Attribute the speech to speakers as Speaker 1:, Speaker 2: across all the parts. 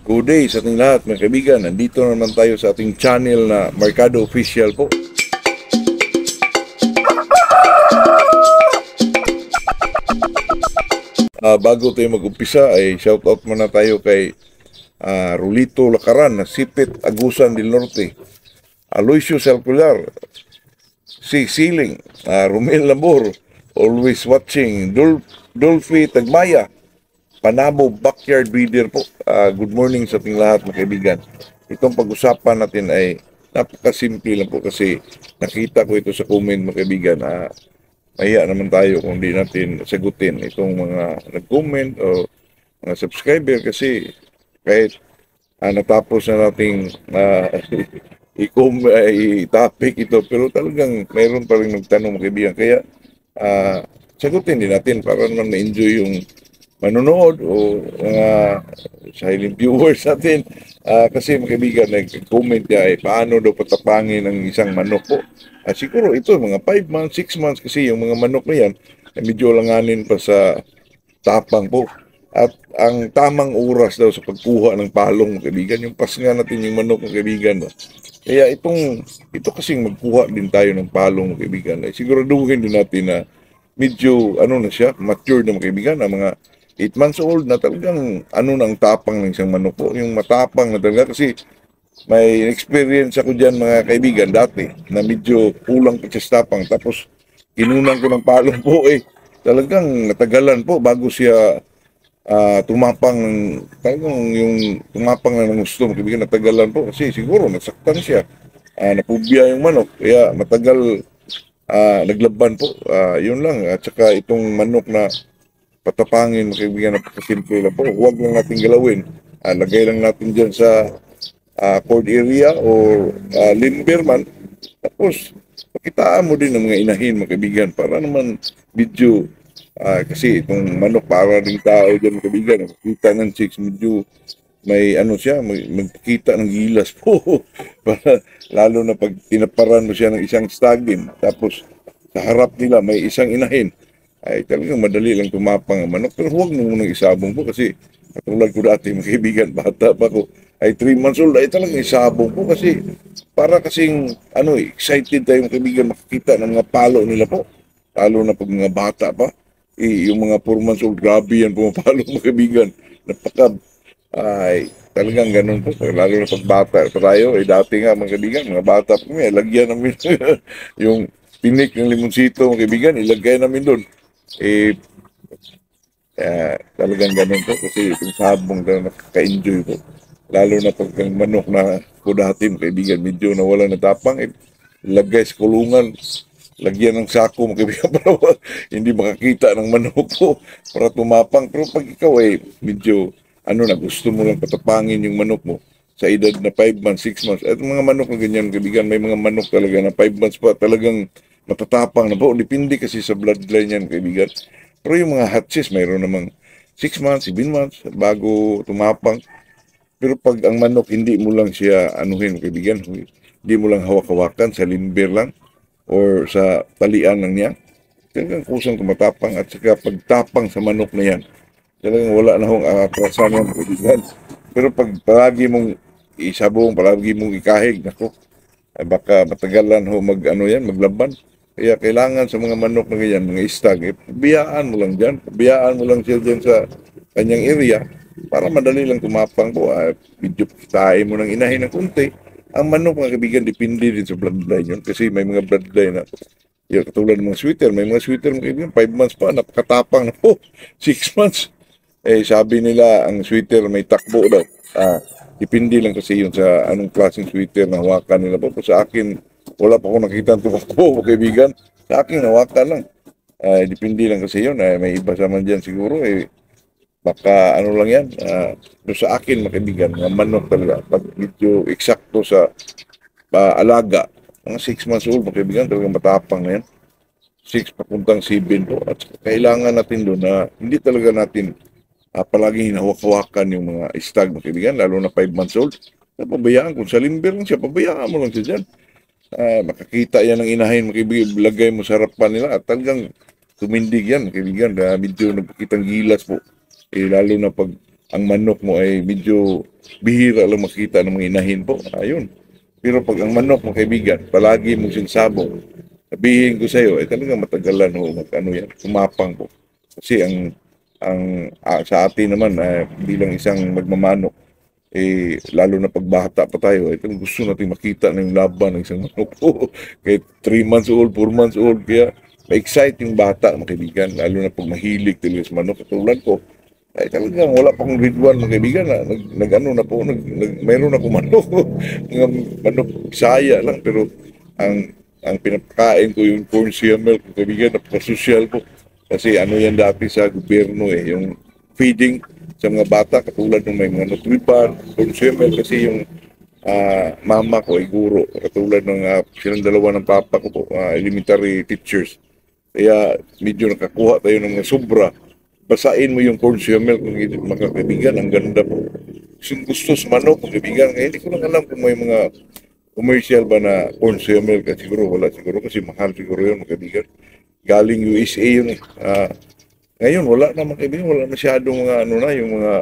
Speaker 1: Good day sa ating lahat mga kaibigan. Nandito naman tayo sa ating channel na Mercado Official po. Bago tayo mag-umpisa ay shoutout muna tayo kay Rulito Lakaran, Sipit Agusan del Norte, Aloysius Circular, si Siling, Romel Labor, Always Watching, Dolphy Tagmaya, Panabo Backyard Breeder po. Good morning sa ating lahat mga kaibigan. Itong pag-usapan natin ay napakasimple lang po kasi nakita ko ito sa comment mga kaibigan. Mahiya naman tayo kung di natin sagutin itong mga nag-comment o mga subscriber kasi kahit natapos na nating i-topic ito pero talagang mayroon pa rin nagtanong mga kaibigan. Kaya sagutin din natin para naman ma-enjoy yung manonood o mga silent viewers natin. Kasi mga kaibigan, nag-comment niya paano daw patapangin ang isang manok po. Siguro ito, mga 5 months, 6 months kasi yung mga manok na yan, medyo langanin pa sa tapang po. At ang tamang oras daw sa pagkuha ng palong mga kaibigan, yung pasnga natin yung manok mga kaibigan. Kaya ito kasing magkuha din tayo ng palong mga kaibigan. Siguraduhin din natin na medyo na siya, mature na mga kaibigan, ang mga 8 months old na talagang ng tapang ng isang manok po. Yung matapang na talaga kasi may experience ako dyan mga kaibigan dati na medyo kulang pa sa tapang. Tapos kinunan ko ng palong po talagang natagalan po bago siya tumapang talagang yung tumapang na ng gusto mga kaibigan, natagalan po kasi siguro nasaktan siya. Napubya yung manok kaya matagal naglaban po. Yun lang. At saka itong manok na patapangin, kaibigan, napakasimple lang po. Huwag lang natin galawin. Lagay lang natin dyan sa cord area o limber man. Tapos, pakitaan mo din ng mga inahin, mga kaibigan, para naman medyo, kasi itong manok para rin tao dyan, mga kaibigan, makikita ng chicks, medyo may siya, magkita ng gilas po. Para, lalo na pag tinaparan mo siya ng isang stagin, tapos sa harap nila may isang inahin, ay talagang madali lang tumapang ang manok. Pero huwag mo munang isabong po kasi katulad ko dati mga kaibigan, bata pa ko, ay 3 months old, ay talagang isabong po kasi para kasing excited tayo mga kaibigan makikita ng mga palo nila po. Lalo na pag mga bata pa, yung mga 4 months old, grabe yan pumapalo mga kaibigan. Napaka ay talagang ganun po. Lalo na pag bata tayo, dati nga mga kaibigan, mga bata po kami, lagyan namin yung pinik ng limonsito mga kaibigan, ilagay namin doon. Talagang ganun po kasi itong sabong na nakaka-enjoy po. Lalo na pag ang manok na po dati mga kaibigan, medyo nawala na tapang, ilagay sa kulungan, lagyan ng sako mga kaibigan para hindi makakita ng manok po para tumapang. Pero pag ikaw medyo na gusto mo lang patapangin yung manok mo sa edad na 5 months, 6 months. At mga manok na ganyan, kaibigan, may mga manok talaga na 5 months pa talagang matatapang na po. Depende kasi sa bloodline yan, kaibigan. Pero yung mga hatches, mayroon namang 6 months, 7 months bago tumapang. Pero pag ang manok, hindi mo lang siya kaibigan, hindi mo lang hawak-hawakan sa limber lang or sa talian lang niya, talagang kusang tumatapang. At saka pagtapang sa manok na yan, talagang wala na hong atrasan yan, kaibigan. Pero pag palagi mong isabong, palagi mong ikahig, nako, baka matagalan maglaban. Kaya kailangan sa mga manok na ganyan, mga stag, biyaan mo lang dyan. Biyaan mo lang siya dyan sa kanyang area para madali lang tumapang po. Medyo pakitain mo ng inahin ng kunti. Ang manok mga kaibigan, depende din sa bloodline yun. Kasi may mga bloodline na yung katulad ng mga sweater. May mga sweater mga kaibigan, 5 months pa, napakatapang na po. 6 months. Sabi nila, ang sweater may takbo daw. Depende lang kasi yun sa anong klaseng sweater na hawakan nila po. Sa akin, wala pa akong nakita ng tumakbo, kaibigan. Sa akin, hawakan lang. Depende lang kasi yun. May iba sa man dyan siguro. Baka lang yan. Sa akin, mga kaibigan, mga manok talaga. Pag medyo eksakto sa alaga, mga 6 months old, mga kaibigan, talagang matapang na yan. 6 papuntang 7 po. At kailangan natin doon na hindi talaga natin palaging hinahawak-hawakan yung mga stag, mga kaibigan, lalo na 5 months old. Pabayaan, kung sa limber lang siya, pabayaan mo lang siya dyan. Makakita yan ng inahin, mga kaibigan, lagay mo sa harapan nila at talagang tumindig yan, mga kaibigan, medyo nagpakitang gilas po. Lalo na pag ang manok mo ay medyo bihira lang makita ng mga inahin po, ayun. Pero pag ang manok mo kaibigan, palagi mo sinsabong, sabihin ko sa iyo, ay talagang matagalan ho, ano yan, kumapang po. Kasi sa atin naman, bilang isang magmamanok, lalo na pagbata pa tayo, gusto natin makita na yung laban ng isang manok po. Kahit 3 months old, 4 months old, kaya ma-excite yung bata, mga kaibigan, lalo na pag mahilig talaga sa manok. Katulad ko, ay talagang wala pang grade 1 mga kaibigan ano na po, mayroon ako manok. Mga manok Bisaya lang, pero ang pinapakain ko yung corn syrup milk, mga kaibigan, napaka-social po. Kasi ano yan dati sa gobyerno yung feeding sa mga bata, katulad ng may mga nutriban, corn syrup milk, kasi yung mama ko ay guro, katulad ng silang dalawa ng papa ko po, elementary teachers. Kaya medyo nakakuha tayo ng mga sobra. Basain mo yung corn syrup milk, mga kaibigan, ang ganda po. Kung gusto sa manok, mga kaibigan, hindi ko lang alam kung may mga commercial ba na corn syrup milk. Siguro wala, siguro kasi mahal siguro yun, mga kaibigan. Galing USA yun eh. Ngayon, wala na mga kaibigan, wala masyadong mga ano na, yung mga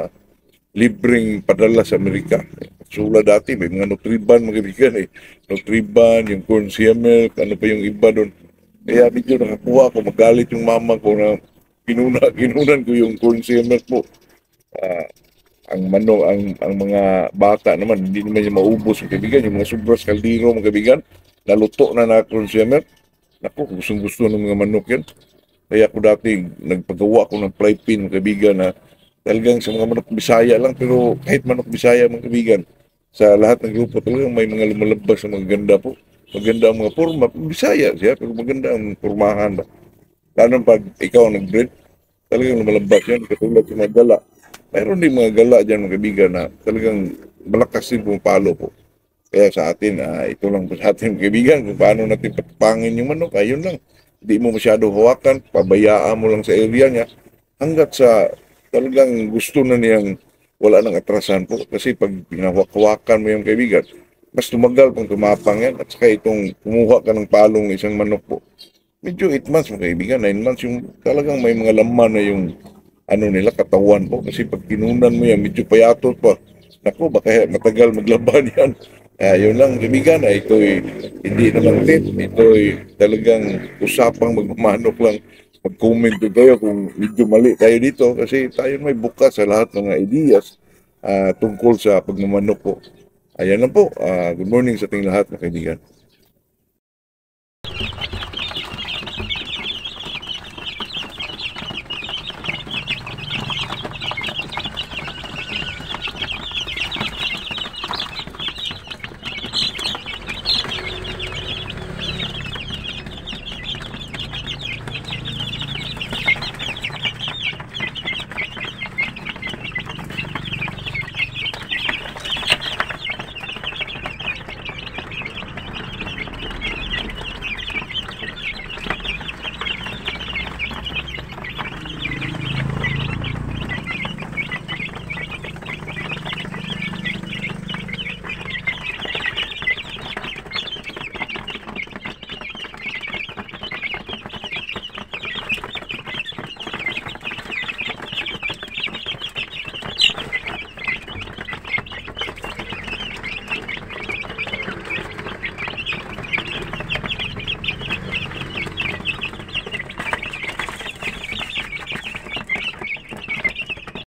Speaker 1: libreng padala sa Amerika. Sula dati, may mga Nutriban, mga kaibigan eh. Nutriban, yung corn syrup milk, ano pa yung iba doon. Kaya medyo nakakuha ko, magalit yung mama ko na kinunan ko yung corn syrup milk po. Ah, ang mga bata naman, hindi naman yung maubos, mga kaibigan. Yung mga sobras kaldero, mga kaibigan, naluto na corn syrup milk. Naku, gustong gusto ng mga manok yan. Kaya ako dati, nagpagawa ko ng fry pin, mga kaibigan, na talagang sa mga manok Bisaya lang, pero kahit manok Bisaya, mga kaibigan, sa lahat ng grupo talagang may mga lumalabas na magaganda po. Maganda ang mga forma. Bisaya siya, pero maganda ang formahan. Lalo pag ikaw ang nag-breed, talagang lumalabas yan. Katulad sa mga gala. Mayroon din mga gala dyan, mga kaibigan, na talagang malakas din pumapalo po. Kaya sa atin, ito lang po sa atin, mga kaibigan, kung paano natin patpangin yung manok, ayun lang. Hindi mo masyado hawakan, pabayaan mo lang sa area niya, hanggat sa talagang gusto na niyang wala nang atrasan po. Kasi pag pinahawak-hawakan mo yung kaibigan, mas tumagal pang tumapang yan. At saka itong kumuha ka ng palong ng isang manok po, medyo 8 months mga kaibigan, 9 months yung talagang may mga laman na yung ano nila, katawan po. Kasi pag kinunan mo yan, medyo payatot pa. Naku, baka matagal maglaban yan. Yun lang kaibigan, ito'y hindi naman tip. Ito'y talagang usapang magmamanok lang. Mag-comment din kayo kung medyo mali tayo dito kasi tayo may bukas sa lahat ng mga ideas tungkol sa pagmamanok po. Ayan lang po. Good morning sa ating lahat mga kaibigan.